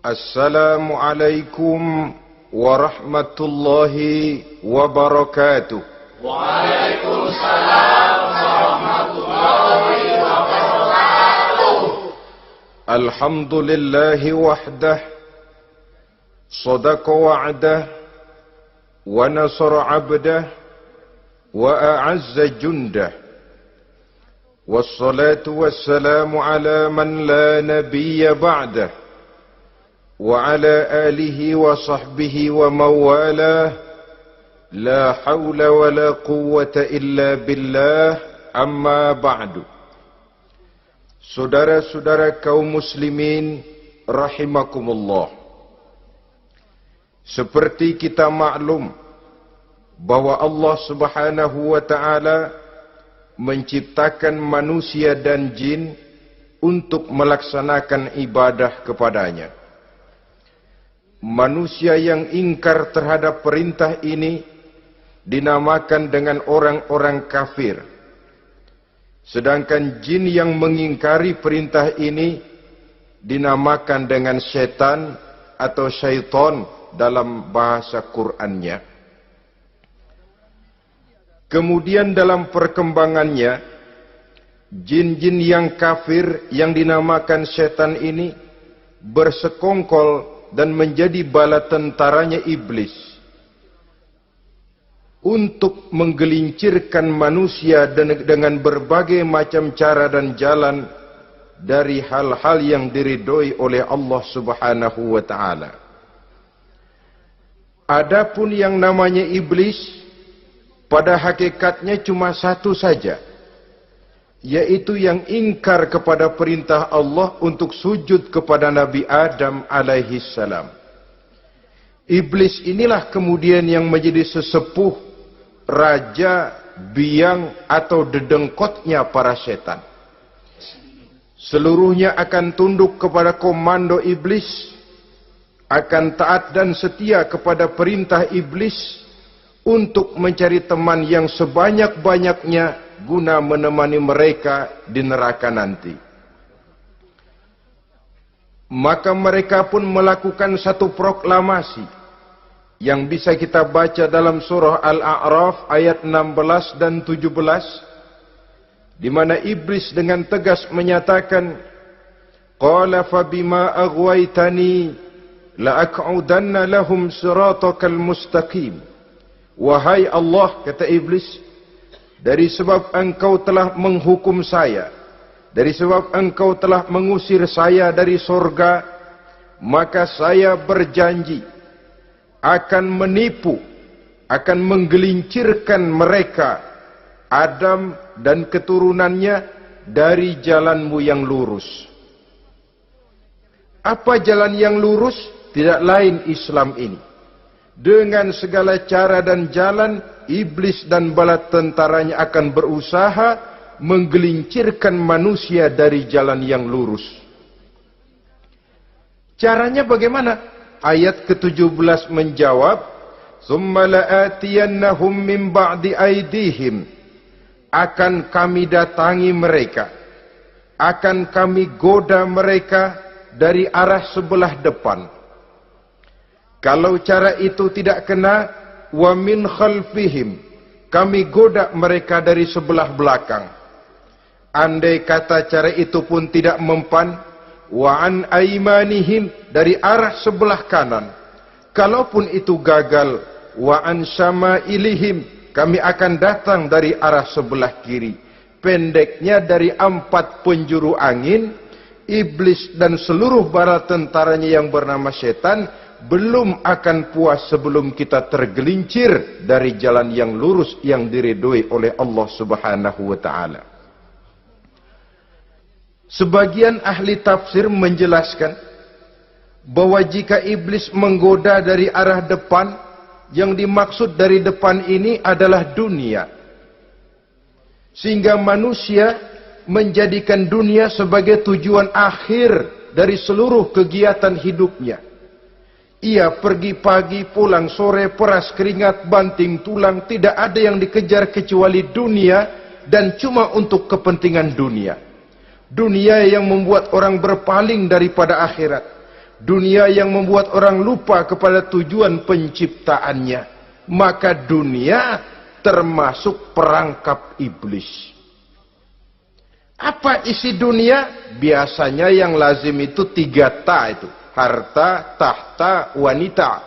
Assalamualaikum warahmatullahi wabarakatuh. Waalaikumsalam warahmatullahi wabarakatuh. Alhamdulillahi wahdah, sadaqa wa'dah, wa nasara abdah, wa a'azza jundah. Wassalatu wassalamu ala man la nabiyya ba'dah, wa ala alihi wa sahbihi wa mawalah. La hawla wa la quwwata illa billah, amma ba'du. Saudara-saudara kaum muslimin rahimakumullah, seperti kita maklum bahwa Allah Subhanahu wa ta'ala menciptakan manusia dan jin untuk melaksanakan ibadah kepadanya. Manusia yang ingkar terhadap perintah ini dinamakan dengan orang-orang kafir. Sedangkan jin yang mengingkari perintah ini dinamakan dengan setan atau syaitan dalam bahasa Qur'annya. Kemudian dalam perkembangannya, jin-jin yang kafir yang dinamakan setan ini bersekongkol dan menjadi bala tentaranya iblis untuk menggelincirkan manusia dengan berbagai macam cara dan jalan dari hal-hal yang diridhoi oleh Allah Subhanahu wa ta'ala. Adapun yang namanya iblis, pada hakikatnya cuma satu saja, yaitu yang ingkar kepada perintah Allah untuk sujud kepada Nabi Adam alaihi salam. Iblis inilah kemudian yang menjadi sesepuh, raja, biang atau dedengkotnya para setan. Seluruhnya akan tunduk kepada komando iblis, akan taat dan setia kepada perintah iblis untuk mencari teman yang sebanyak-banyaknya guna menemani mereka di neraka nanti. Maka mereka pun melakukan satu proklamasi yang bisa kita baca dalam surah Al-A'raf ayat 16 dan 17, di mana iblis dengan tegas menyatakan, qala fabima aghwaytani la aq'udanna lahum siratakal mustaqim. Wahai Allah, kata iblis, dari sebab engkau telah menghukum saya, dari sebab engkau telah mengusir saya dari surga, maka saya berjanji akan menipu, akan menggelincirkan mereka, Adam dan keturunannya, dari jalanmu yang lurus. Apa jalan yang lurus? Tidak lain Islam ini. Dengan segala cara dan jalan, iblis dan bala tentaranya akan berusaha menggelincirkan manusia dari jalan yang lurus. Caranya bagaimana? Ayat ke-17 menjawab, "Tsumma la'atiyannahum min ba'di aydihim." Akan kami datangi mereka, akan kami goda mereka dari arah sebelah depan. Kalau cara itu tidak kena, wa min khalfihim, kami goda mereka dari sebelah belakang. Andai kata cara itu pun tidak mempan, wa an aymanihim, dari arah sebelah kanan. Kalaupun itu gagal, wa an syama'ilihim, kami akan datang dari arah sebelah kiri. Pendeknya dari 4 penjuru angin, iblis dan seluruh bala tentaranya yang bernama setan belum akan puas sebelum kita tergelincir dari jalan yang lurus yang diridhoi oleh Allah Subhanahu wa ta'ala. Sebagian ahli tafsir menjelaskan bahwa jika iblis menggoda dari arah depan, yang dimaksud dari depan ini adalah dunia. Sehingga manusia menjadikan dunia sebagai tujuan akhir dari seluruh kegiatan hidupnya. Ia pergi pagi, pulang sore, peras keringat, banting tulang, tidak ada yang dikejar kecuali dunia, dan cuma untuk kepentingan dunia. Dunia yang membuat orang berpaling daripada akhirat. dunia yang membuat orang lupa kepada tujuan penciptaannya, maka dunia termasuk perangkap iblis. Apa isi dunia? Biasanya yang lazim itu 3 ta itu. Harta, tahta, wanita.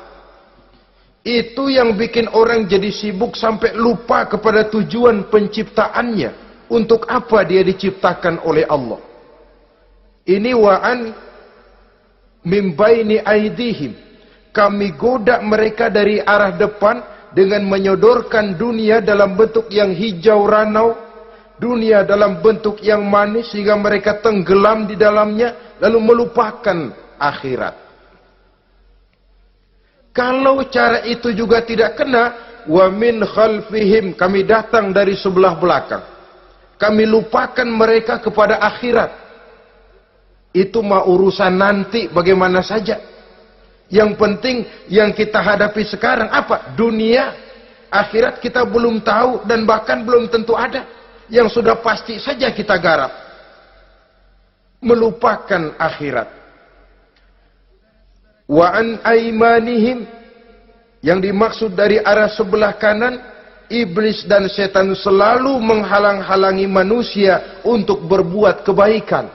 Itu yang bikin orang jadi sibuk sampai lupa kepada tujuan penciptaannya. Untuk apa dia diciptakan oleh Allah? Ini wa'an min baini aidihim. Kami goda mereka dari arah depan dengan menyodorkan dunia dalam bentuk yang hijau ranau, dunia dalam bentuk yang manis sehingga mereka tenggelam di dalamnya lalu melupakan akhirat. Kalau cara itu juga tidak kena, wa min khalfihim, kami datang dari sebelah belakang. Kami lupakan mereka kepada akhirat. Itu mah urusan nanti bagaimana saja. Yang penting yang kita hadapi sekarang apa? Dunia, akhirat kita belum tahu dan bahkan belum tentu ada. Yang sudah pasti saja kita garap. Melupakan akhirat. Wa an aimanihim, yang dimaksud dari arah sebelah kanan, iblis dan setan selalu menghalang-halangi manusia untuk berbuat kebaikan.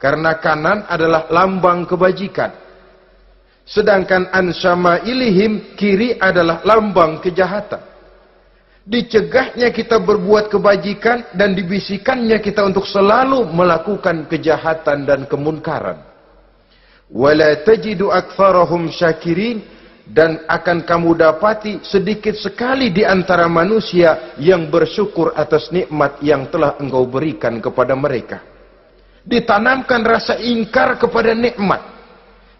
Karena kanan adalah lambang kebajikan. Sedangkan an syama'ilihim, kiri adalah lambang kejahatan. Dicegahnya kita berbuat kebajikan dan dibisikannya kita untuk selalu melakukan kejahatan dan kemunkaran. Wala tajidu aktsarahum syakirin, dan akan kamu dapati sedikit sekali di antara manusia yang bersyukur atas nikmat yang telah engkau berikan kepada mereka. Ditanamkan rasa ingkar kepada nikmat.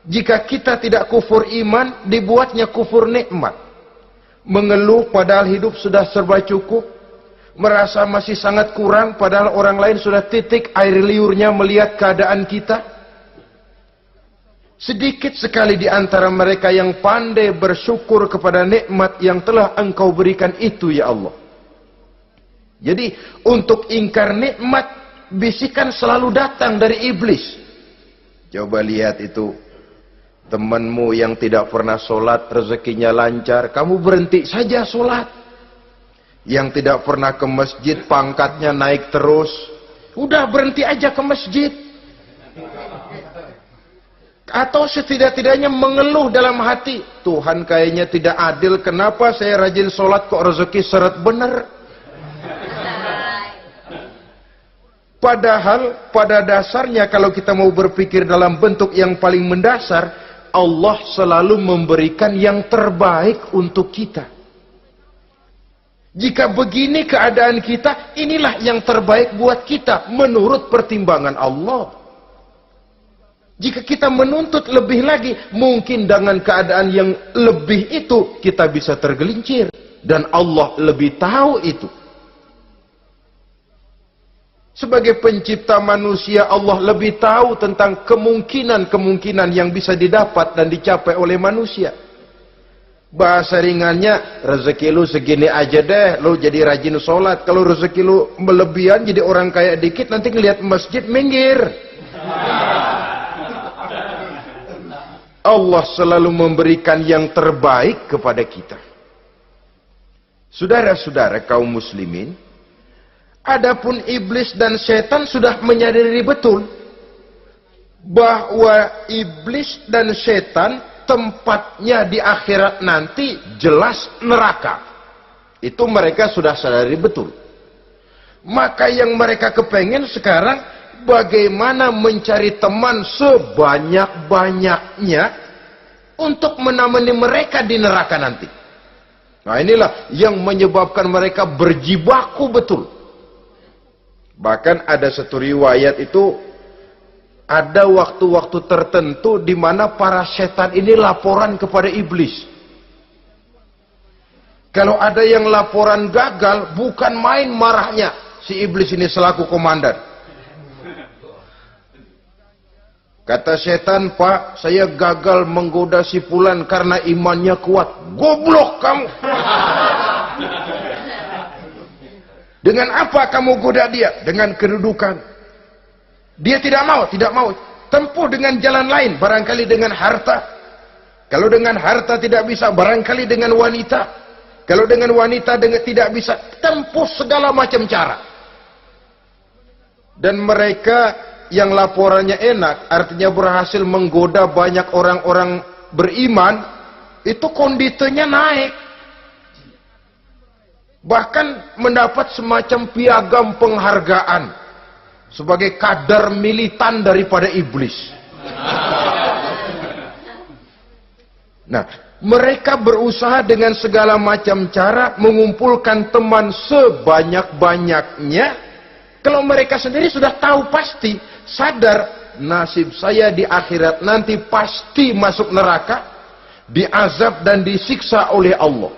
Jika kita tidak kufur iman, dibuatnya kufur nikmat. Mengeluh padahal hidup sudah serba cukup, merasa masih sangat kurang padahal orang lain sudah titik air liurnya melihat keadaan kita. Sedikit sekali di antara mereka yang pandai bersyukur kepada nikmat yang telah engkau berikan itu, ya Allah. Jadi untuk ingkar nikmat, bisikan selalu datang dari iblis. Coba lihat itu, temanmu yang tidak pernah sholat, rezekinya lancar, kamu berhenti saja sholat. Yang tidak pernah ke masjid, pangkatnya naik terus, udah berhenti aja ke masjid. Atau setidak-tidaknya mengeluh dalam hati, Tuhan kayaknya tidak adil, kenapa saya rajin sholat kok rezeki seret bener. Padahal pada dasarnya kalau kita mau berpikir dalam bentuk yang paling mendasar, Allah selalu memberikan yang terbaik untuk kita. Jika begini keadaan kita, inilah yang terbaik buat kita menurut pertimbangan Allah. Jika kita menuntut lebih lagi, mungkin dengan keadaan yang lebih itu kita bisa tergelincir. Dan Allah lebih tahu itu. Sebagai pencipta manusia, Allah lebih tahu tentang kemungkinan-kemungkinan yang bisa didapat dan dicapai oleh manusia. Bahasa ringannya, rezeki lu segini aja deh, lu jadi rajin sholat. Kalau rezeki lu melebihan, jadi orang kaya dikit, nanti ngelihat masjid minggir. Allah selalu memberikan yang terbaik kepada kita. Saudara-saudara kaum muslimin, adapun iblis dan setan sudah menyadari betul bahwa iblis dan setan tempatnya di akhirat nanti jelas neraka. Itu mereka sudah sadari betul. Maka yang mereka kepengen sekarang, bagaimana mencari teman sebanyak-banyaknya untuk menemani mereka di neraka nanti. Nah inilah yang menyebabkan mereka berjibaku betul. Bahkan ada satu riwayat itu, ada waktu-waktu tertentu di mana para setan ini laporan kepada iblis. Kalau ada yang laporan gagal, bukan main marahnya si iblis ini selaku komandan. Kata setan, Pak, saya gagal menggoda si fulan karena imannya kuat. Goblok kamu. Dengan apa kamu goda dia? Dengan kedudukan. Dia tidak mau, tidak mau. tempuh dengan jalan lain, barangkali dengan harta. Kalau dengan harta tidak bisa, barangkali dengan wanita. Kalau dengan wanita tidak bisa, tempuh segala macam cara. Dan mereka yang laporannya enak, artinya berhasil menggoda banyak orang-orang beriman, itu konditenya naik. Bahkan mendapat semacam piagam penghargaan sebagai kadar militan daripada iblis. Nah, mereka berusaha dengan segala macam cara mengumpulkan teman sebanyak-banyaknya. Kalau mereka sendiri sudah tahu pasti, sadar nasib saya di akhirat nanti pasti masuk neraka, diazab dan disiksa oleh Allah.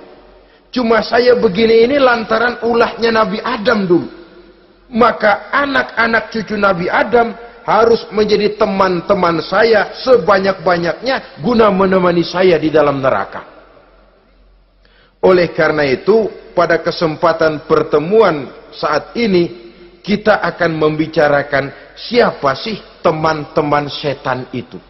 Cuma saya begini ini lantaran ulahnya Nabi Adam dulu. Maka anak-anak cucu Nabi Adam harus menjadi teman-teman saya sebanyak-banyaknya guna menemani saya di dalam neraka. Oleh karena itu, pada kesempatan pertemuan saat ini, kita akan membicarakan siapa sih teman-teman setan itu.